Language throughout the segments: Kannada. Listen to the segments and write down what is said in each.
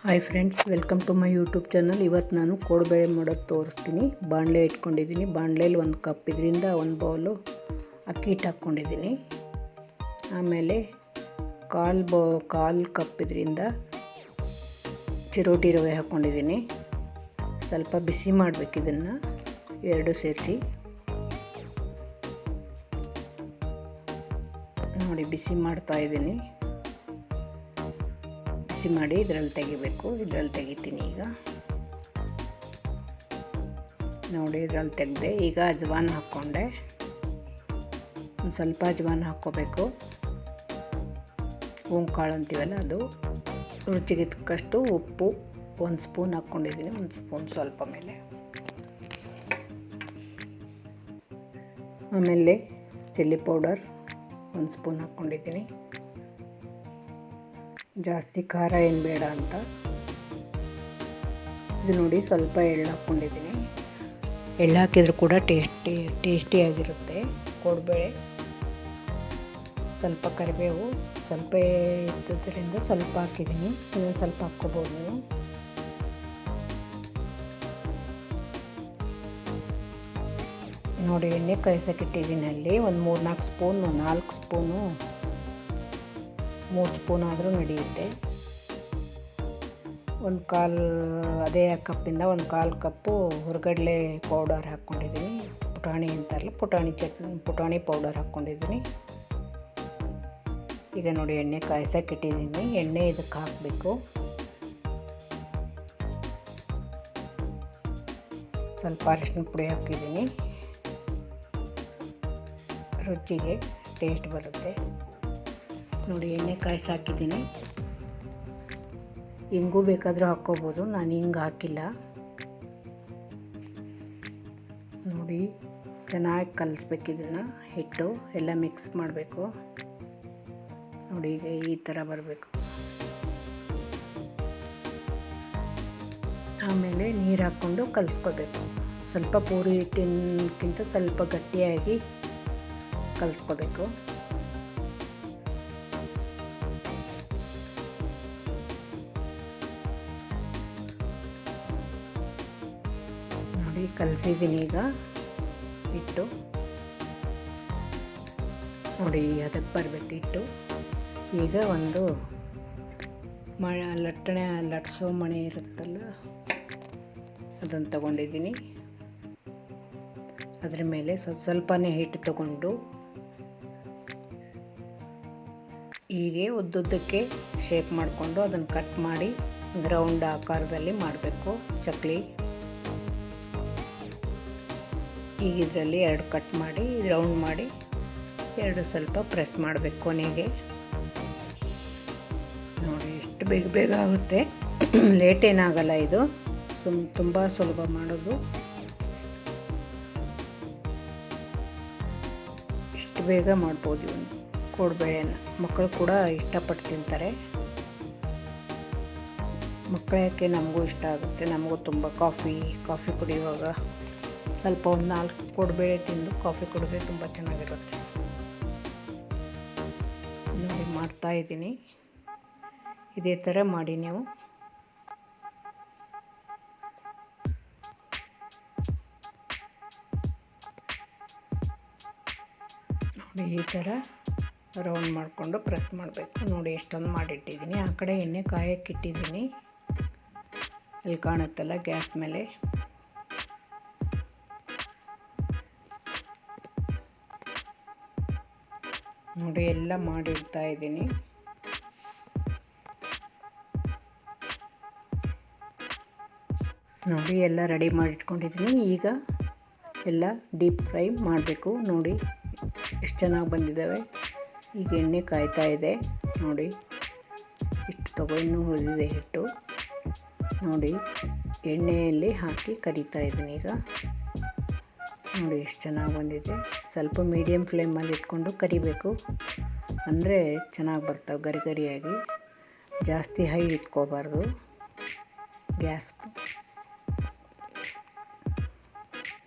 Hi friends, welcome to my YouTube channel. ಇವತ್ತು ನಾನು ಕೋಡುಬೇಳೆ ಮಾಡೋದು ತೋರಿಸ್ತೀನಿ. ಬಾಣಲೆ ಇಟ್ಕೊಂಡಿದ್ದೀನಿ. ಬಾಣಲೆಯಲ್ಲಿ 1 ಕಪ್ ಇದರಿಂದ 1 ಬೌಲು ಅಕ್ಕಿ ಹಿಟ್ಟು ಹಾಕ್ಕೊಂಡಿದ್ದೀನಿ. ಆಮೇಲೆ ಕಾಲು ಕಪ್ ಇದರಿಂದ ಚಿರೋಟಿ ರವೆ ಹಾಕ್ಕೊಂಡಿದ್ದೀನಿ. ಸ್ವಲ್ಪ ಬಿಸಿ ಮಾಡಬೇಕು ಇದನ್ನು, ಎರಡು ಸೇರಿಸಿ. ನೋಡಿ, ಬಿಸಿ ಮಾಡ್ತಾಯಿದ್ದೀನಿ. ಬಿಸಿ ಮಾಡಿ ಇದರಲ್ಲಿ ತೆಗಿಬೇಕು. ಇದರಲ್ಲಿ ತೆಗಿತೀನಿ ಈಗ. ನೋಡಿ, ಇದರಲ್ಲಿ ತೆಗೆದೆ. ಈಗ ಅಜ್ವಾನ ಹಾಕ್ಕೊಂಡೆ. ಒಂದು ಸ್ವಲ್ಪ ಅಜ್ವಾನ ಹಾಕ್ಕೋಬೇಕು. ಕಾಳು ಅಂತೀವಲ್ಲ ಅದು. ರುಚಿಗೆ ತಕ್ಕಷ್ಟು ಉಪ್ಪು 1 ಸ್ಪೂನ್ ಹಾಕ್ಕೊಂಡಿದ್ದೀನಿ. 1 ಸ್ಪೂನ್ ಸ್ವಲ್ಪ ಮೇಲೆ. ಆಮೇಲೆ ಚಿಲ್ಲಿ ಪೌಡರ್ 1 ಸ್ಪೂನ್ ಹಾಕ್ಕೊಂಡಿದ್ದೀನಿ. ಜಾಸ್ತಿ ಖಾರ ಏನು ಬೇಡ ಅಂತ. ಇದು ನೋಡಿ, ಸ್ವಲ್ಪ ಎಳ್ಳು ಹಾಕ್ಕೊಂಡಿದ್ದೀನಿ. ಎಳ್ಳು ಹಾಕಿದರೂ ಕೂಡ ಟೇಸ್ಟಿಯಾಗಿರುತ್ತೆ ಕೋಡುಬೇಳೆ. ಸ್ವಲ್ಪ ಕರಿಬೇವು ಸ್ವಲ್ಪ ಇದ್ದದ್ರಿಂದ ಸ್ವಲ್ಪ ಹಾಕಿದ್ದೀನಿ. ಇದನ್ನು ಸ್ವಲ್ಪ ಹಾಕ್ಕೋಬೋದು ನೀವು. ನೋಡಿ, ಎಣ್ಣೆ ಕಾಯಿಸೋಕ್ಕಿಟ್ಟಿದ್ದೀನಿ. ಅಲ್ಲಿ ಒಂದು 3-4 ಸ್ಪೂನ್, 4 ಸ್ಪೂನು, 3 ಸ್ಪೂನ್ ಆದರೂ ನಡೆಯುತ್ತೆ. ಅದೇ ಕಪ್ಪಿಂದ 1/4 ಕಪ್ಪು ಹುರ್ಗಡ್ಲೆ ಪೌಡರ್ ಹಾಕ್ಕೊಂಡಿದ್ದೀನಿ. ಪುಟಾಣಿ ಅಂತಾರಲ್ಲ, ಪುಟಾಣಿ ಪೌಡರ್ ಹಾಕ್ಕೊಂಡಿದ್ದೀನಿ. ಈಗ ನೋಡಿ, ಎಣ್ಣೆ ಕಾಯಿಸೋಕ್ಕಿಟ್ಟಿದ್ದೀನಿ. ಎಣ್ಣೆ ಇದಕ್ಕೆ ಹಾಕಬೇಕು. ಸ್ವಲ್ಪ ಅರಿಶಿನ ಪುಡಿ ಹಾಕಿದ್ದೀನಿ. ರುಚಿಗೆ ಟೇಸ್ಟ್ ಬರುತ್ತೆ. ನೋಡಿ, ಎಣ್ಣೆ ಕಾಯಿಸಿ ಹಾಕಿದ್ದೀನಿ. ಹಿಂಗೂ ಬೇಕಾದರೂ ಹಾಕ್ಕೋಬೋದು. ನಾನು ಹಿಂಗೆ ಹಾಕಿಲ್ಲ. ನೋಡಿ, ಚೆನ್ನಾಗಿ ಕಲಿಸ್ಬೇಕು ಇದನ್ನು. ಹಿಟ್ಟು ಎಲ್ಲ ಮಿಕ್ಸ್ ಮಾಡಬೇಕು. ನೋಡಿ, ಈಗ ಈ ಥರ ಬರಬೇಕು. ಆಮೇಲೆ ನೀರು ಹಾಕ್ಕೊಂಡು ಕಲಿಸ್ಕೋಬೇಕು. ಸ್ವಲ್ಪ ಪೂರಿ ಹಿಟ್ಟಿನಕ್ಕಿಂತ ಸ್ವಲ್ಪ ಗಟ್ಟಿಯಾಗಿ ಕಲಿಸ್ಕೋಬೇಕು. ನೋಡಿ, ಕಲಸಿದ್ದೀನಿ ಈಗ ಹಿಟ್ಟು. ನೋಡಿ, ಅದಕ್ಕೆ ಬರಬೇಕು ಹಿಟ್ಟು. ಈಗ ಒಂದು ಲಟ್ಸೋ ಮಣೆ ಇರುತ್ತಲ್ಲ, ಅದನ್ನು ತಗೊಂಡಿದ್ದೀನಿ. ಅದರ ಮೇಲೆ ಸ್ವಲ್ಪನೇ ಹಿಟ್ಟು ತಗೊಂಡು ಹೀಗೆ ಉದ್ದುದ್ದಕ್ಕೆ ಶೇಪ್ ಮಾಡಿಕೊಂಡು ಅದನ್ನು ಕಟ್ ಮಾಡಿ ರೌಂಡ್ ಆಕಾರದಲ್ಲಿ ಮಾಡಬೇಕು ಚಕ್ಲಿ. ಈಗ ಇದರಲ್ಲಿ 2 ಕಟ್ ಮಾಡಿ ರೌಂಡ್ ಮಾಡಿ 2 ಸ್ವಲ್ಪ ಪ್ರೆಸ್ ಮಾಡಬೇಕು ಕೊನೆಗೆ. ನೋಡಿ, ಎಷ್ಟು ಬೇಗ ಆಗುತ್ತೆ. ಲೇಟ್ ಏನಾಗಲ್ಲ. ಇದು ತುಂಬ ಸುಲಭ ಮಾಡೋದು. ಇಷ್ಟು ಬೇಗ ಮಾಡ್ಬೋದು ಇವನು ಕೋಡುಬೇಳೆನ. ಮಕ್ಕಳು ಕೂಡ ಇಷ್ಟಪಟ್ಟು ತಿಂತಾರೆ. ಮಕ್ಕಳು ಯಾಕೆ, ನಮಗೂ ಇಷ್ಟ ಆಗುತ್ತೆ. ನಮಗೂ ತುಂಬ ಕಾಫಿ ಕುಡಿಯುವಾಗ ಸ್ವಲ್ಪ ಒಂದು 4 ಕೋಡುಬೇಳೆ ತಿಂದು ಕಾಫಿ ಕುಡಿದ್ರೆ ತುಂಬ ಚೆನ್ನಾಗಿರುತ್ತೆ. ನೋಡಿ, ಮಾಡ್ತಾಯಿದ್ದೀನಿ. ಇದೇ ಥರ ಮಾಡಿ ನೀವು. ನೋಡಿ, ಈ ಥರ ರೌಂಡ್ ಮಾಡಿಕೊಂಡು ಪ್ರೆಸ್ ಮಾಡಬೇಕು. ನೋಡಿ, ಎಷ್ಟೊಂದು ಮಾಡಿಟ್ಟಿದ್ದೀನಿ. ಆ ಕಡೆ ಎಣ್ಣೆ ಕಾಯಕ್ಕಿಟ್ಟಿದ್ದೀನಿ. ಅಲ್ಲಿ ಕಾಣುತ್ತಲ್ಲ ಗ್ಯಾಸ್ ಮೇಲೆ. ನೋಡಿ, ಎಲ್ಲ ಮಾಡಿಡ್ತಾ ಇದ್ದೀನಿ. ನೋಡಿ, ಎಲ್ಲ ರೆಡಿ ಮಾಡಿಟ್ಕೊಂಡಿದ್ದೀನಿ. ಈಗ ಎಲ್ಲ ಡೀಪ್ ಫ್ರೈ ಮಾಡಬೇಕು. ನೋಡಿ, ಎಷ್ಟು ಚೆನ್ನಾಗಿ ಬಂದಿದ್ದಾವೆ. ಈಗ ಎಣ್ಣೆ ಕಾಯ್ತಾ ಇದೆ. ನೋಡಿ, ಇಷ್ಟು ಇನ್ನೂ ಉಳಿದಿದೆ ಹಿಟ್ಟು. ನೋಡಿ, ಎಣ್ಣೆಯಲ್ಲಿ ಹಾಕಿ ಕರಿತಾ ಇದ್ದೀನಿ ಈಗ. ನೋಡಿ, ಎಷ್ಟು ಚೆನ್ನಾಗಿ ಬಂದಿದೆ. ಸ್ವಲ್ಪ ಮೀಡಿಯಮ್ ಫ್ಲೇಮಲ್ಲಿ ಇಟ್ಕೊಂಡು ಕರಿಬೇಕು. ಅಂದರೆ ಚೆನ್ನಾಗಿ ಬರ್ತಾವೆ ಗರಿಯಾಗಿ. ಜಾಸ್ತಿ ಹೈ ಇಟ್ಕೋಬಾರ್ದು ಗ್ಯಾಸ್.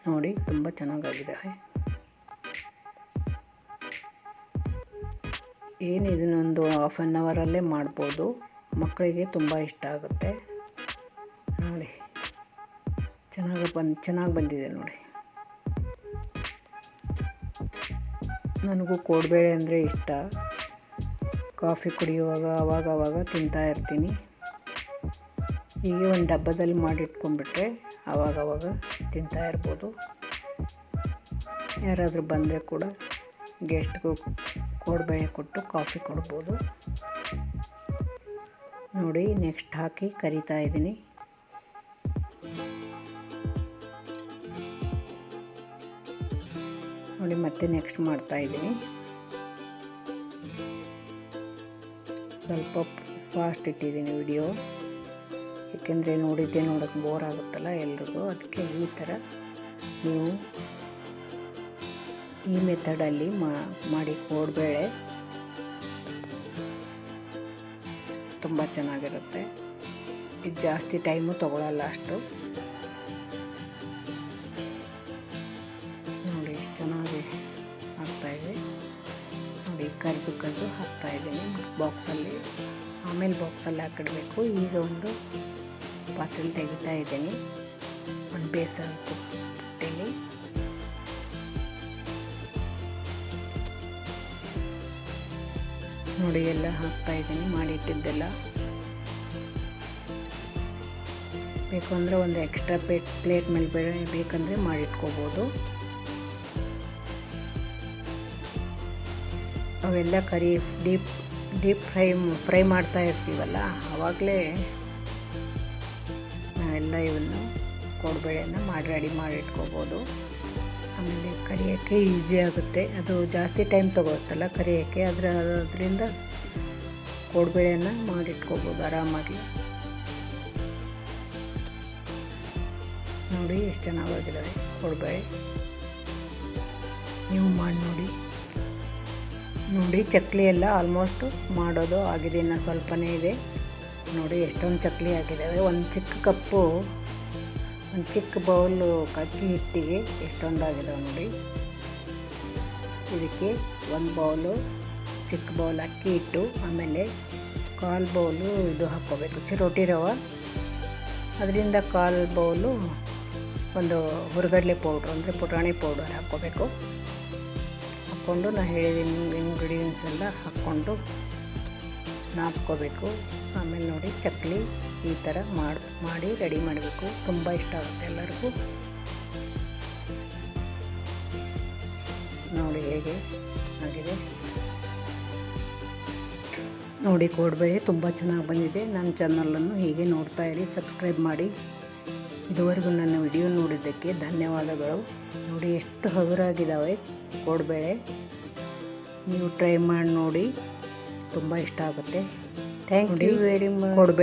ನೋಡಿ, ತುಂಬ ಚೆನ್ನಾಗಾಗಿದ್ದಾವೆ. ಏನು ಇದನ್ನೊಂದು 1/2 ಅವರಲ್ಲೇ ಮಾಡ್ಬೋದು. ಮಕ್ಕಳಿಗೆ ತುಂಬ ಇಷ್ಟ ಆಗುತ್ತೆ. ನೋಡಿ ಚೆನ್ನಾಗಿ ಬಂದಿದೆ ನೋಡಿ. ನನಗೂ ಕೋಡ್ಬೇಳೆ ಅಂದರೆ ಇಷ್ಟ. ಕಾಫಿ ಕುಡಿಯುವಾಗ ಅವಾಗವಾಗ ತಿಂತಾ ಇರ್ತೀನಿ. ಹೀಗೆ ಒಂದು ಡಬ್ಬದಲ್ಲಿ ಮಾಡಿಟ್ಕೊಂಡ್ಬಿಟ್ರೆ ಆವಾಗವಾಗ ತಿಂತಾ ಇರ್ಬೋದು. ಯಾರಾದರೂ ಬಂದರೆ ಕೂಡ ಗೆಸ್ಟ್ಗೂ ಕೋಡ್ಬೇಳೆ ಕೊಟ್ಟು ಕಾಫಿ ಕೊಡ್ಬೋದು. ನೋಡಿ ನೆಕ್ಸ್ಟ್ ಹಾಕಿ ಕರಿತಾ ಇದ್ದೀನಿ. ನೋಡಿ ಮತ್ತೆ ನೆಕ್ಸ್ಟ್ ಮಾಡ್ತಾಯಿದ್ದೀನಿ. ಸ್ವಲ್ಪ ಫಾಸ್ಟ್ ಇಟ್ಟಿದ್ದೀನಿ ವಿಡಿಯೋ, ಏಕೆಂದರೆ ನೋಡೋಕ್ಕೆ ಬೋರ್ ಆಗುತ್ತಲ್ಲ ಎಲ್ರಿಗೂ. ಅದಕ್ಕೆ ಈ ಥರ ನೀವು ಈ ಮೆಥಡಲ್ಲಿ ಮಾಡಿ ಕೋಡ್ಬೇಳೆ ತುಂಬ ಚೆನ್ನಾಗಿರುತ್ತೆ. ಇದು ಜಾಸ್ತಿ ಟೈಮು ತೊಗೊಳ್ಳಲ್ಲ ಅಷ್ಟು. ನೋಡಿ ಎಷ್ಟು ಚೆನ್ನಾಗಿ ಆಗ್ತಾಯಿದೆ. ನೋಡಿ ಕರೆದು ಹಾಕ್ತಾಯಿದ್ದೀನಿ ಬಾಕ್ಸಲ್ಲಿ. ಆಮೇಲೆ ಬಾಕ್ಸಲ್ಲಿ ಹಾಕಿಡಬೇಕು. ಈಗ ಒಂದು ಪಾತ್ರೆಯಲ್ಲಿ ತೆಗಿತಾ ಇದ್ದೀನಿ, ಒಂದು ಬೇಸನ್ ಪುಟ್ಟೆಲಿ. ನೋಡಿ ಎಲ್ಲ ಹಾಕ್ತಾಯಿದ್ದೀನಿ, ಮಾಡಿಟ್ಟಿದ್ದೆಲ್ಲ. ಬೇಕು ಅಂದರೆ ಒಂದು ಎಕ್ಸ್ಟ್ರಾ ಪ್ಲೇಟ್ ಮೇಲೆ ಬೇಕಂದರೆ ಮಾಡಿಟ್ಕೋಬೋದು. ಅವೆಲ್ಲ ಕರಿ ಡೀಪ್ ಫ್ರೈ ಮಾಡ್ತಾ ಇರ್ತೀವಲ್ಲ, ಆವಾಗಲೇ ನಾವೆಲ್ಲ ಇವನ್ನು ಕೋಡ್ಬೇಳೆನ ರೆಡಿ ಮಾಡಿಟ್ಕೋಬೋದು. ಆಮೇಲೆ ಕರಿಯೋಕ್ಕೆ ಈಸಿ ಆಗುತ್ತೆ. ಅದು ಜಾಸ್ತಿ ಟೈಮ್ ತೊಗೊಳುತ್ತಲ್ಲ ಕರಿಯೋಕ್ಕೆ, ಅದರಿಂದ ಕೋಡ್ಬೇಳೆನ ಮಾಡಿಟ್ಕೋಬೋದು ಆರಾಮಾಗಿ. ನೋಡಿ ಎಷ್ಟು ಚೆನ್ನಾಗಿದ್ದಾವೆ ಕೋಡ್ಬೇಳೆ. ನೀವು ಮಾಡಿ ನೋಡಿ ಚಕ್ಲಿ ಎಲ್ಲ ಆಲ್ಮೋಸ್ಟ್ ಮಾಡೋದು ಆಗಿದೆ, ಇನ್ನು ಸ್ವಲ್ಪನೇ ಇದೆ. ನೋಡಿ ಎಷ್ಟೊಂದು ಚಕ್ಲಿ ಆಗಿದ್ದಾವೆ. ಒಂದು ಚಿಕ್ಕ ಬೌಲು ಅಕ್ಕಿ ಹಿಟ್ಟಿಗೆ ಎಷ್ಟೊಂದಾಗಿದ್ದಾವೆ ನೋಡಿ. ಇದಕ್ಕೆ ಒಂದು ಬೌಲು ಚಿಕ್ಕ ಬೌಲ್ ಅಕ್ಕಿ ಹಿಟ್ಟು, ಆಮೇಲೆ 1/4 ಬೌಲು ಇದು ಹಾಕ್ಕೋಬೇಕು ಚಿರೋಟಿ ರವೆ. ಅದರಿಂದ 1/4 ಬೌಲು ಒಂದು ಹುರ್ಗಡ್ಲೆ ಪೌಡ್ರ್ ಅಂದರೆ ಪುಟಾಣಿ ಪೌಡರ್ ಹಾಕ್ಕೋಬೇಕು. ಹಾಕ್ಕೊಂಡು ನಾನು ಹೇಳಿದ್ದೀನಿ ಇಂಗ್ರೀಡಿಯೆಂಟ್ಸ್ ಎಲ್ಲ ಹಾಕ್ಕೊಂಡು ನಾದ್ಕೋಬೇಕು. ಆಮೇಲೆ ನೋಡಿ ಚಕ್ಲಿ ಈ ಥರ ಮಾಡಿ ರೆಡಿ ಮಾಡಬೇಕು. ತುಂಬ ಇಷ್ಟ ಆಗುತ್ತೆ ಎಲ್ಲರಿಗೂ. ನೋಡಿ ಹೇಗೆ ಆಗಿದೆ ನೋಡಿ. ಕೋಡ್ಬೇಳೆ ತುಂಬ ಚೆನ್ನಾಗಿ ಬಂದಿದೆ. ನನ್ನ ಚಾನಲನ್ನು ಹೀಗೆ ನೋಡ್ತಾ ಇರಿ, ಸಬ್ಸ್ಕ್ರೈಬ್ ಮಾಡಿ. ಇದುವರೆಗೂ ನನ್ನ ವಿಡಿಯೋ ನೋಡಿದ್ದಕ್ಕೆ ಧನ್ಯವಾದಗಳು. ನೋಡಿ ಎಷ್ಟು ಹಗುರಾಗಿದ್ದಾವೆ ಕೋಡ್ಬೇಳೆ. ನೀವು ಟ್ರೈ ಮಾಡಿ ನೋಡಿ, ತುಂಬ ಇಷ್ಟ ಆಗುತ್ತೆ. Thank you very much. ಕೋಡ್ಬೇಳೆ